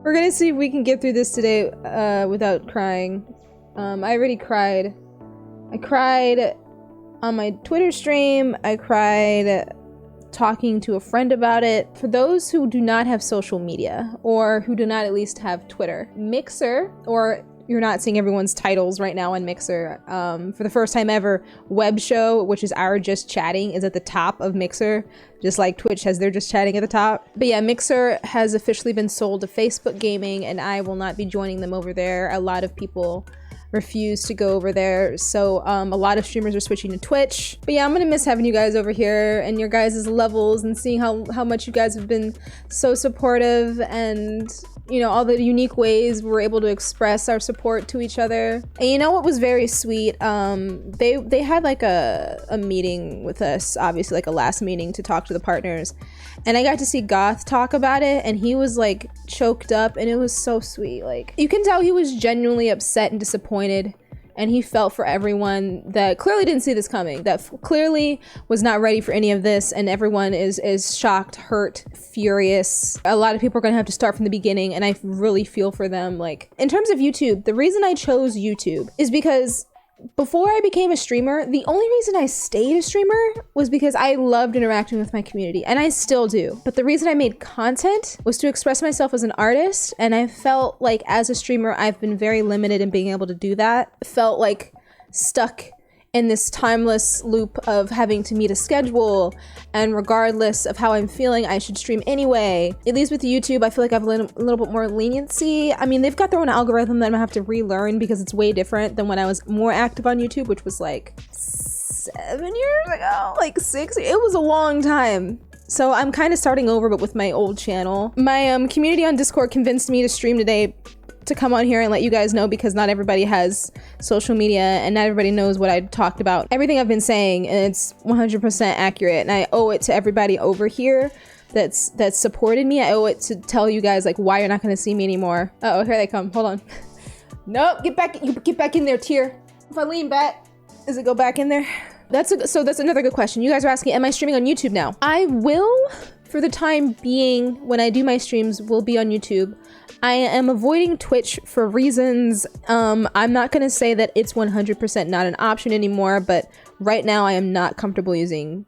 We're gonna see if we can get through this today without crying. I already cried. I cried on my Twitter stream. I cried talking to a friend about it. For those who do not have social media, or who do not at least have Twitter, Mixer, or you're not seeing everyone's titles right now on Mixer. For the first time ever, Web Show, which is our Just Chatting, is at the top of Mixer, just like Twitch has their Just Chatting at the top. But yeah, Mixer has officially been sold to Facebook Gaming, and I will not be joining them over there. A lot of people refuse to go over there, so a lot of streamers are switching to Twitch. But yeah, I'm gonna miss having you guys over here and your guys' levels and seeing how much you guys have been so supportive, and you know, all the unique ways we're able to express our support to each other. And you know what was very sweet? They had like a meeting with us, obviously like a last meeting to talk to the partners, and I got to see Goth talk about it, and he was like choked up, and it was so sweet. Like, you can tell he was genuinely upset and disappointed, and he felt for everyone that clearly didn't see this coming, that clearly was not ready for any of this, and everyone is shocked, hurt, furious. A lot of people are gonna have to start from the beginning, and I really feel for them. Like, in terms of YouTube, the reason I chose YouTube is because before I became a streamer, the only reason I stayed a streamer was because I loved interacting with my community, and I still do. But the reason I made content was to express myself as an artist, and I felt like as a streamer, I've been very limited in being able to do that. Felt like stuck in this timeless loop of having to meet a schedule, and regardless of how I'm feeling, I should stream anyway. At least with YouTube, I feel like I have a little bit more leniency. I mean, they've got their own algorithm that I'm gonna have to relearn because it's way different than when I was more active on YouTube, which was like 7 years ago, like 6. It was a long time. So I'm kind of starting over, but with my old channel. My community on Discord convinced me to stream today to come on here and let you guys know, because not everybody has social media and not everybody knows what I talked about. Everything I've been saying, and it's 100% accurate, and I owe it to everybody over here that's supported me. I owe it to tell you guys like why you're not gonna see me anymore. Oh, here they come. Hold on. Nope, get back in there, Tier. If I lean back, does it go back in there? So that's another good question. You guys are asking, am I streaming on YouTube now? I will, for the time being, when I do my streams, will be on YouTube. I am avoiding Twitch for reasons. I'm not gonna say that it's 100% not an option anymore, but right now I am not comfortable using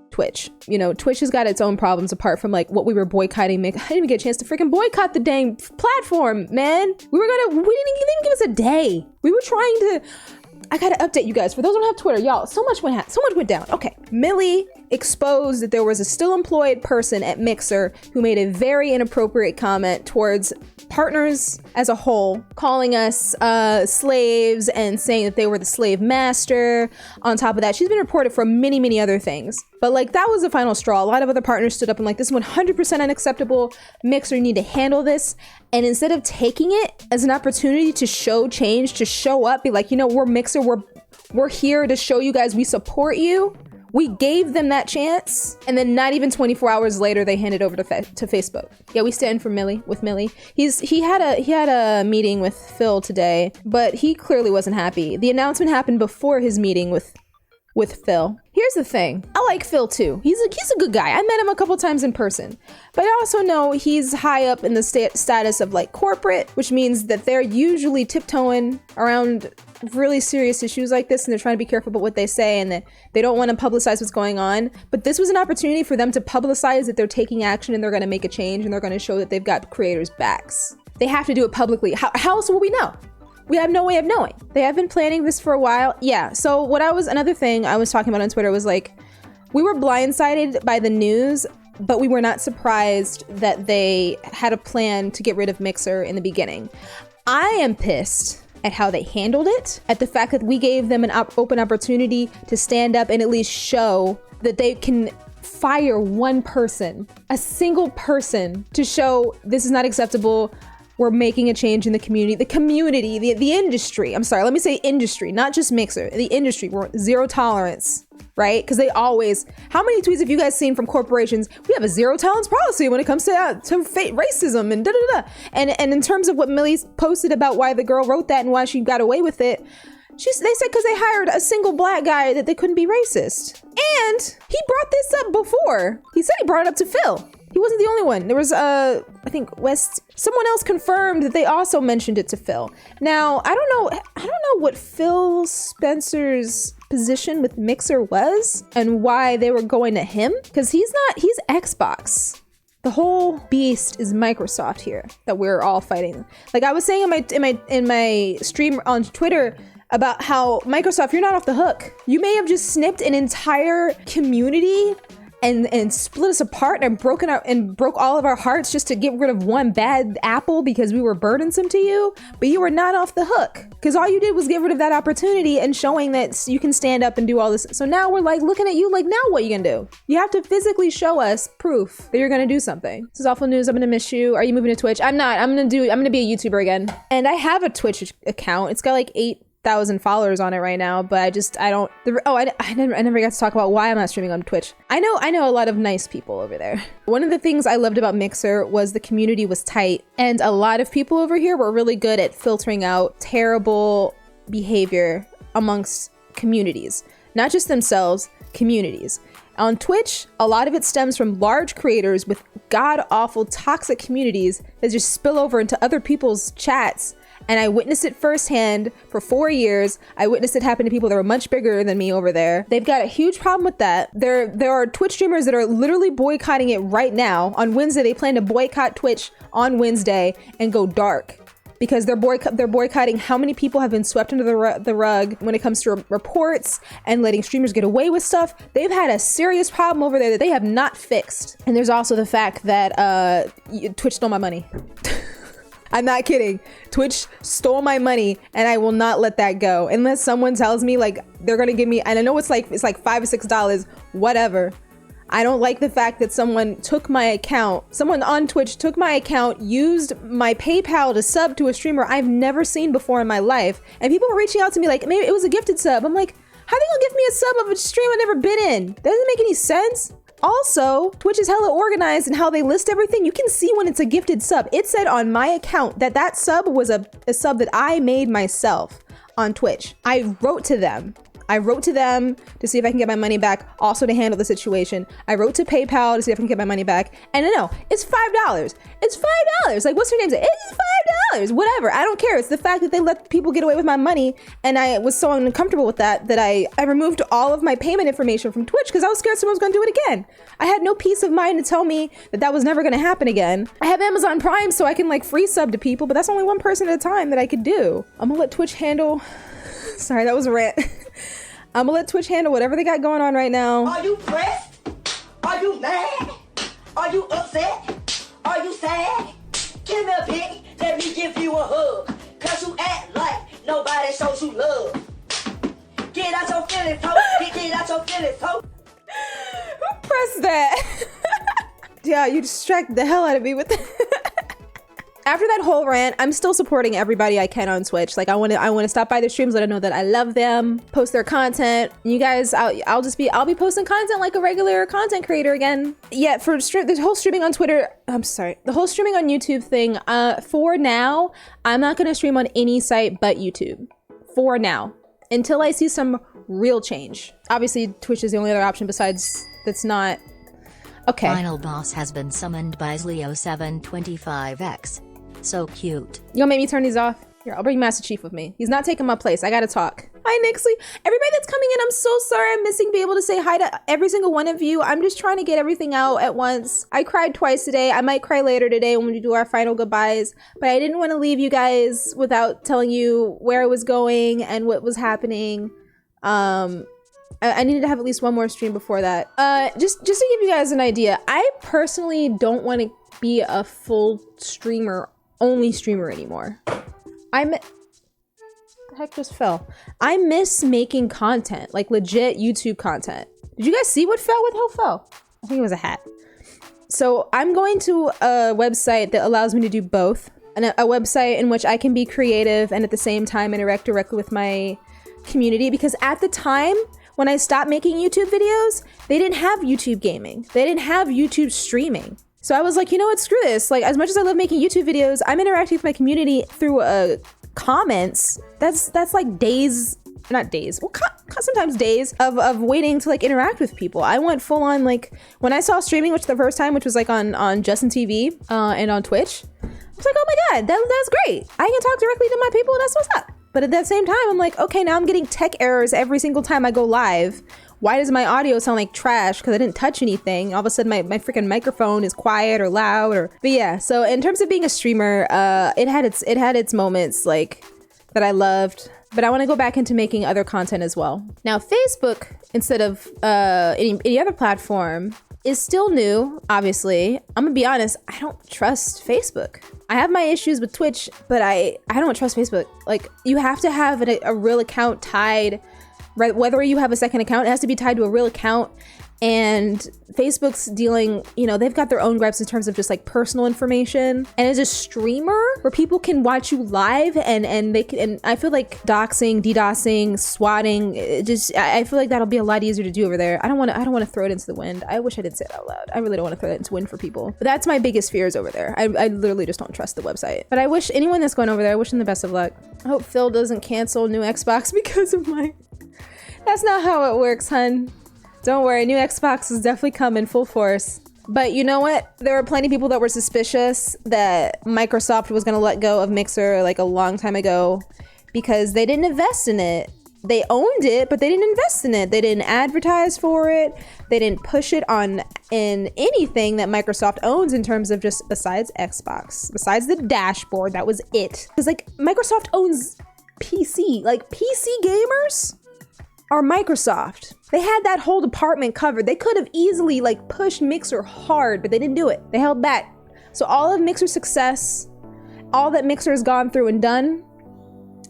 Twitch. You know, Twitch has got its own problems apart from like what we were boycotting. I didn't even get a chance to freaking boycott the dang platform, man. We didn't give us a day. We were trying to, I gotta update you guys. For those who don't have Twitter, y'all, so much went down. Okay, Millie exposed that there was a still employed person at Mixer who made a very inappropriate comment towards partners as a whole, calling us slaves and saying that they were the slave master. On top of that, she's been reported for many other things. But like, that was the final straw. A lot of other partners stood up and like, this is 100% unacceptable. Mixer, you need to handle this. And instead of taking it as an opportunity to show change, to show up, be like, you know, we're Mixer, we're here to show you guys we support you. We gave them that chance, and then not even 24 hours later, they handed over to Facebook. Yeah, we stand for Millie, with Millie. He had a meeting with Phil today, but he clearly wasn't happy. The announcement happened before his meeting with Phil. Here's the thing. I like Phil too. He's a good guy. I met him a couple times in person, but I also know he's high up in the status of like corporate, which means that they're usually tiptoeing around really serious issues like this, and they're trying to be careful about what they say, and that they don't want to publicize what's going on. But this was an opportunity for them to publicize that they're taking action and they're going to make a change, and they're going to show that they've got creators' backs. They have to do it publicly. How else will we know? We have no way of knowing. They have been planning this for a while. Yeah, so another thing I was talking about on Twitter was like, we were blindsided by the news, but we were not surprised that they had a plan to get rid of Mixer in the beginning. I am pissed at how they handled it, at the fact that we gave them an open opportunity to stand up and at least show that they can fire one person, a single person, to show this is not acceptable. We're making a change in the community, the industry. I'm sorry, let me say industry, not just Mixer, the industry. We're zero tolerance, right? Because they always, how many tweets have you guys seen from corporations? We have a zero tolerance policy when it comes to racism and da-da-da. And in terms of what Millie's posted about why the girl wrote that and why she got away with it, they said because they hired a single black guy that they couldn't be racist. And he brought this up before. He said he brought it up to Phil. He wasn't the only one. There was, I think someone else confirmed that they also mentioned it to Phil. Now, I don't know what Phil Spencer's position with Mixer was and why they were going to him, because he's Xbox. The whole beast is Microsoft here that we're all fighting. Like I was saying in my stream on Twitter about how Microsoft, you're not off the hook. You may have just snipped an entire community and split us apart and broke all of our hearts just to get rid of one bad apple because we were burdensome to you, but you were not off the hook because all you did was get rid of that opportunity and showing that you can stand up and do all this. So now we're like looking at you like, now what are you gonna do? You have to physically show us proof that you're gonna do something. This is awful news. I'm gonna miss you. Are you moving to Twitch? I'm not. I'm gonna be a YouTuber again. And I have a Twitch account. It's got like 8,000 followers on it right now, but I never got to talk about why I'm not streaming on Twitch. I know a lot of nice people over there. One of the things I loved about Mixer was the community was tight, and a lot of people over here were really good at filtering out terrible behavior amongst communities, not just themselves, communities. On Twitch, a lot of it stems from large creators with god-awful toxic communities that just spill over into other people's chats. And I witnessed it firsthand for 4 years. I witnessed it happen to people that were much bigger than me over there. They've got a huge problem with that. There are Twitch streamers that are literally boycotting it right now. On Wednesday, they plan to boycott Twitch on Wednesday and go dark because they're boycotting how many people have been swept under the rug when it comes to reports and letting streamers get away with stuff. They've had a serious problem over there that they have not fixed. And there's also the fact that Twitch stole my money. I'm not kidding. Twitch stole my money and I will not let that go unless someone tells me like they're gonna give me, and I know it's like $5 or $6, whatever. I don't like the fact that someone on Twitch took my account, used my PayPal to sub to a streamer I've never seen before in my life. And people were reaching out to me like, maybe it was a gifted sub. I'm like, how are they gonna give me a sub of a stream I've never been in? That doesn't make any sense. Also, Twitch is hella organized in how they list everything. You can see when it's a gifted sub. It said on my account that sub was a sub that I made myself on Twitch. I wrote to them to see if I can get my money back, also to handle the situation. I wrote to PayPal to see if I can get my money back. And no, it's $5. It's $5. Like, what's your name? It's $5. Whatever. I don't care. It's the fact that they let people get away with my money. And I was so uncomfortable with that I removed all of my payment information from Twitch because I was scared someone was going to do it again. I had no peace of mind to tell me that was never going to happen again. I have Amazon Prime so I can like free sub to people, but that's only one person at a time that I could do. I'm gonna let Twitch handle... Sorry, that was a rant. I'm gonna let Twitch handle whatever they got going on right now. Are you pressed? Are you mad? Are you upset? Are you sad? Give me a pic, let me give you a hug. Cause you act like nobody shows you love. Get out your feelings, folks. Get out your feelings, folks. Who pressed that? Yeah, you distracted the hell out of me with that. After that whole rant, I'm still supporting everybody I can on Twitch. Like I want to stop by their streams, let them know that I love them, post their content. You guys, I'll be posting content like a regular content creator again. Yeah, for the whole streaming on Twitter, the whole streaming on YouTube thing, for now, I'm not gonna stream on any site but YouTube. For now. Until I see some real change. Obviously, Twitch is the only other option besides that's not. Okay. Final boss has been summoned by Zleo725X. So cute. You gonna make me turn these off? Here, I'll bring Master Chief with me. He's not taking my place. I gotta talk. Hi, Nixley. Everybody that's coming in, I'm so sorry I'm missing being able to say hi to every single one of you. I'm just trying to get everything out at once. I cried twice today. I might cry later today when we do our final goodbyes, but I didn't want to leave you guys without telling you where I was going and what was happening. I needed to have at least one more stream before that. Just to give you guys an idea, I personally don't want to be a full only streamer anymore. The heck just fell. I miss making content, like legit YouTube content. Did you guys see what fell? What the hell fell? I think it was a hat. So I'm going to a website that allows me to do both. A website in which I can be creative and at the same time interact directly with my community, because at the time, when I stopped making YouTube videos, they didn't have YouTube gaming. They didn't have YouTube streaming. So I was like, you know what, screw this. Like, as much as I love making YouTube videos, I'm interacting with my community through comments. That's like days not days, well, sometimes days of waiting to like interact with people. I went full on, like when I saw streaming, which the first time, which was like on Justin TV and on Twitch, I was like, oh my God, that's great. I can talk directly to my people. That's what's up. But at that same time, I'm like, okay, now I'm getting tech errors every single time I go live. Why does my audio sound like trash? Because I didn't touch anything. All of a sudden, my freaking microphone is quiet or loud. But yeah, so in terms of being a streamer, it had its moments like that I loved. But I want to go back into making other content as well. Now, Facebook, instead of any other platform, is still new, obviously. I'm gonna be honest, I don't trust Facebook. I have my issues with Twitch, but I don't trust Facebook. Like, you have to have a real account tied, right? Whether you have a second account, it has to be tied to a real account. And Facebook's dealing, you know, they've got their own gripes in terms of just like personal information. And as a streamer where people can watch you live and they can, and I feel like doxing, DDoSing, swatting, I feel like that'll be a lot easier to do over there. I don't want to throw it into the wind. I wish I didn't say it out loud. I really don't want to throw it into the wind for people. But that's my biggest fears over there. I literally just don't trust the website. But I wish anyone that's going over there, I wish them the best of luck. I hope Phil doesn't cancel new Xbox because of my... That's not how it works, hun. Don't worry, new Xbox is definitely coming full force. But you know what? There were plenty of people that were suspicious that Microsoft was going to let go of Mixer like a long time ago because they didn't invest in it. They owned it, but they didn't invest in it. They didn't advertise for it. They didn't push it in anything that Microsoft owns in terms of just besides Xbox, besides the dashboard. That was it. Because like Microsoft owns PC, like PC gamers are Microsoft. They had that whole department covered. They could have easily like pushed Mixer hard, but they didn't do it. They held back. So all of Mixer's success, all that Mixer has gone through and done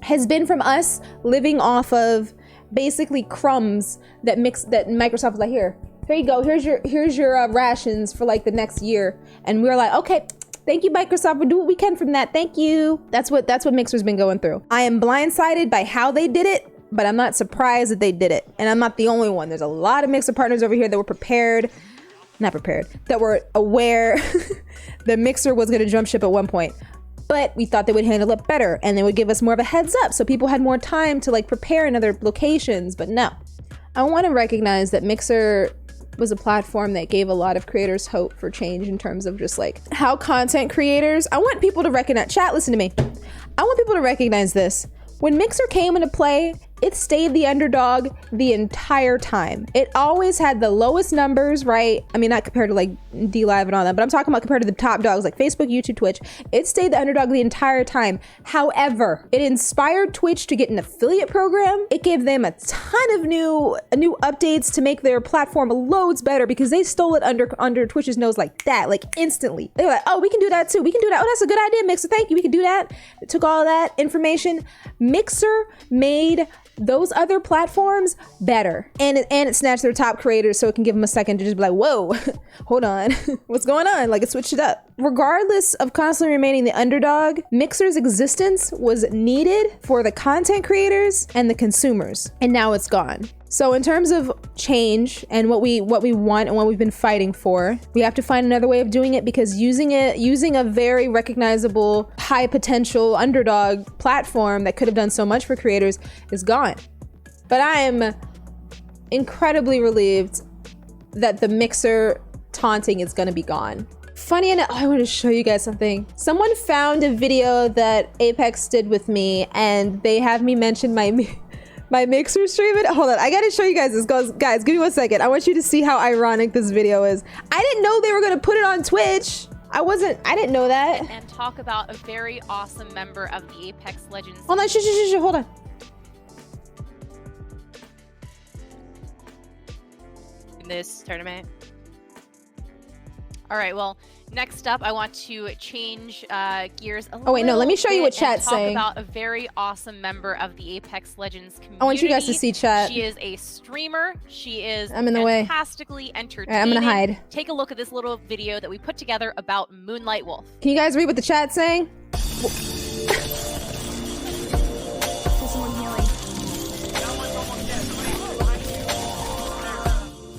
has been from us living off of basically crumbs that Microsoft was like, here you go. Here's your rations for like the next year. And we were like, okay, thank you, Microsoft. We'll do what we can from that. Thank you. That's what Mixer's been going through. I am blindsided by how they did it, but I'm not surprised that they did it. And I'm not the only one. There's a lot of Mixer partners over here that were that were aware that Mixer was gonna jump ship at one point. But we thought they would handle it better and they would give us more of a heads up so people had more time to like prepare in other locations, but no. I wanna recognize that Mixer was a platform that gave a lot of creators hope for change in terms of just like how content creators, I want people to recognize, chat, listen to me. I want people to recognize this. When Mixer came into play, it stayed the underdog the entire time. It always had the lowest numbers, right? I mean, not compared to like DLive and all that, but I'm talking about compared to the top dogs like Facebook, YouTube, Twitch. It stayed the underdog the entire time. However, it inspired Twitch to get an affiliate program. It gave them a ton of new updates to make their platform loads better because they stole it under Twitch's nose like that, like instantly. They were like, oh, we can do that too. We can do that. Oh, that's a good idea, Mixer. Thank you. We can do that. It took all that information. Mixer made those other platforms better, and it snatched their top creators so it can give them a second to just be like, whoa, hold on, what's going on? Like, it switched it up. Regardless of constantly remaining the underdog, Mixer's existence was needed for the content creators and the consumers, and now it's gone. So in terms of change and what we want and what we've been fighting for, we have to find another way of doing it because using a very recognizable, high potential underdog platform that could have done so much for creators is gone. But I am incredibly relieved that the Mixer taunting is gonna be gone. Funny enough, I want to show you guys something. Someone found a video that Apex did with me and they have me mention my Mixer stream. Hold on, I gotta show you guys this. Guys, give me 1 second. I want you to see how ironic this video is. I didn't know they were gonna put it on Twitch. I didn't know that. And talk about a very awesome member of the Apex Legends. Hold on, hold on. In this tournament. All right, well, next up, I want to change gears a little bit. Oh wait, no, let me show you what chat's saying. Talk about a very awesome member of the Apex Legends community. I want you guys to see chat. She is a streamer. She is I'm in the way. Fantastically entertaining. Right, I'm gonna hide. Take a look at this little video that we put together about MoonLiteWolf. Can you guys read what the chat's saying?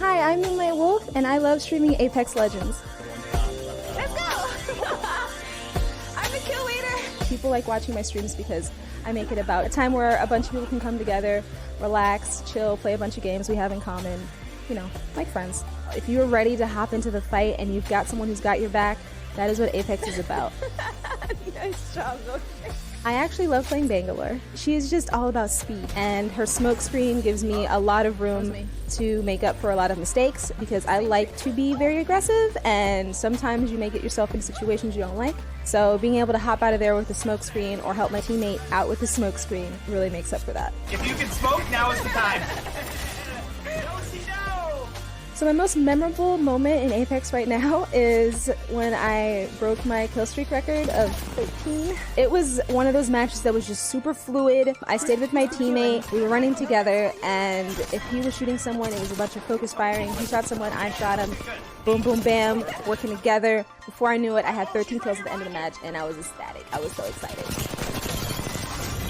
Hi, I'm MoonLiteWolf, and I love streaming Apex Legends. Let's go! I'm the kill leader! People like watching my streams because I make it about a time where a bunch of people can come together, relax, chill, play a bunch of games we have in common, you know, like friends. If you're ready to hop into the fight and you've got someone who's got your back, that is what Apex is about. Nice job, Milkshake. I actually love playing Bangalore. She is just all about speed, and her smoke screen gives me a lot of room to make up for a lot of mistakes because I like to be very aggressive, and sometimes you may get yourself in situations you don't like. So being able to hop out of there with the smoke screen or help my teammate out with the smoke screen really makes up for that. If you can smoke, now is the time. So my most memorable moment in Apex right now is when I broke my kill streak record of 13. It was one of those matches that was just super fluid. I stayed with my teammate, we were running together, and if he was shooting someone, it was a bunch of focus firing. He shot someone, I shot him. Boom, boom, bam, working together. Before I knew it, I had 13 kills at the end of the match, and I was ecstatic. I was so excited.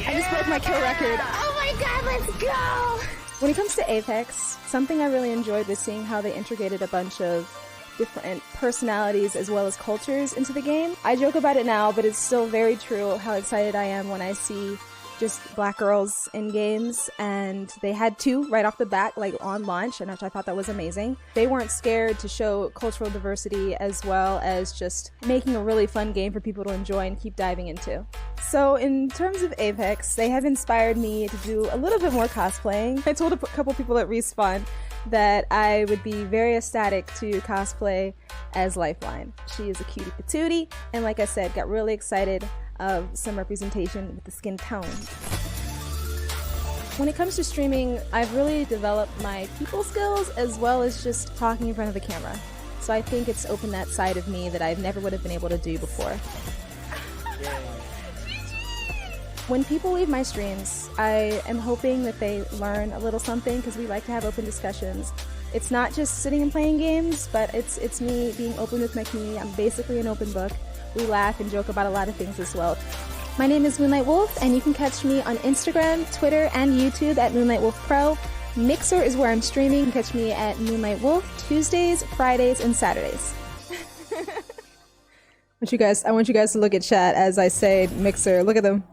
I just broke my kill record. Oh my god, let's go! When it comes to Apex, something I really enjoyed was seeing how they integrated a bunch of different personalities as well as cultures into the game. I joke about it now, but it's still very true how excited I am when I see just black girls in games, and they had two right off the bat, like on launch, and I thought that was amazing. They weren't scared to show cultural diversity as well as just making a really fun game for people to enjoy and keep diving into. So in terms of Apex, they have inspired me to do a little bit more cosplaying. I told a couple people at Respawn that I would be very ecstatic to cosplay as Lifeline. She is a cutie patootie, and like I said, got really excited of some representation with the skin tone. When it comes to streaming, I've really developed my people skills as well as just talking in front of the camera. So I think it's opened that side of me that I never would have been able to do before. When people leave my streams, I am hoping that they learn a little something because we like to have open discussions. It's not just sitting and playing games, but it's me being open with my community. I'm basically an open book. We laugh and joke about a lot of things as well. My name is MoonLiteWolf, and you can catch me on Instagram, Twitter, and YouTube at MoonLiteWolf Pro. Mixer is where I'm streaming. You can catch me at MoonLiteWolf Tuesdays, Fridays, and Saturdays. I want you guys to look at chat as I say Mixer. Look at them.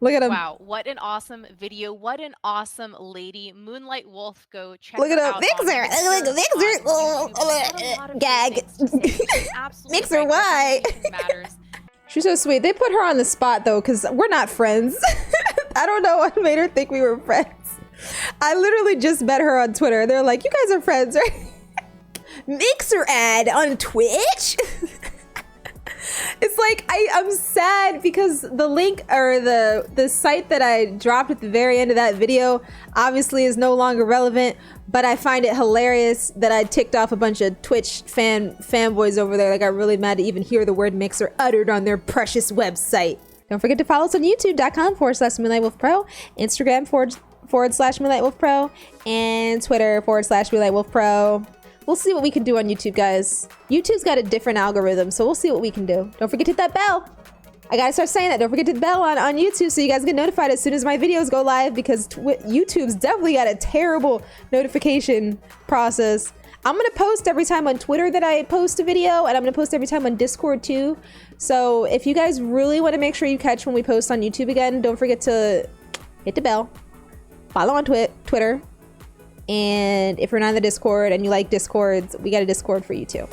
Look at him. Wow, what an awesome video. What an awesome lady. MoonLiteWolf, go check Look her at him. out. Mixer. Gag. Mixer, why? Matters. She's so sweet. They put her on the spot though, because we're not friends. I don't know what made her think we were friends. I literally just met her on Twitter. They're like, you guys are friends, right? Mixer ad on Twitch? It's like I'm sad because the link or the site that I dropped at the very end of that video obviously is no longer relevant, but I find it hilarious that I ticked off a bunch of Twitch fanboys over there that got really mad to even hear the word Mixer uttered on their precious website. Don't forget to follow us on youtube.com/MoonLiteWolfPro, Instagram /MoonLiteWolfPro, and Twitter /MoonLiteWolfPro. We'll see what we can do on YouTube, guys. YouTube's got a different algorithm, so we'll see what we can do. Don't forget to hit that bell. I gotta start saying that. Don't forget to hit the bell on YouTube so you guys get notified as soon as my videos go live, because YouTube's definitely got a terrible notification process. I'm gonna post every time on Twitter that I post a video, and I'm gonna post every time on Discord too. So if you guys really want to make sure you catch when we post on YouTube again, don't forget to hit the bell, follow on Twitter. And if you're not in the Discord and you like Discords, we got a Discord for you too.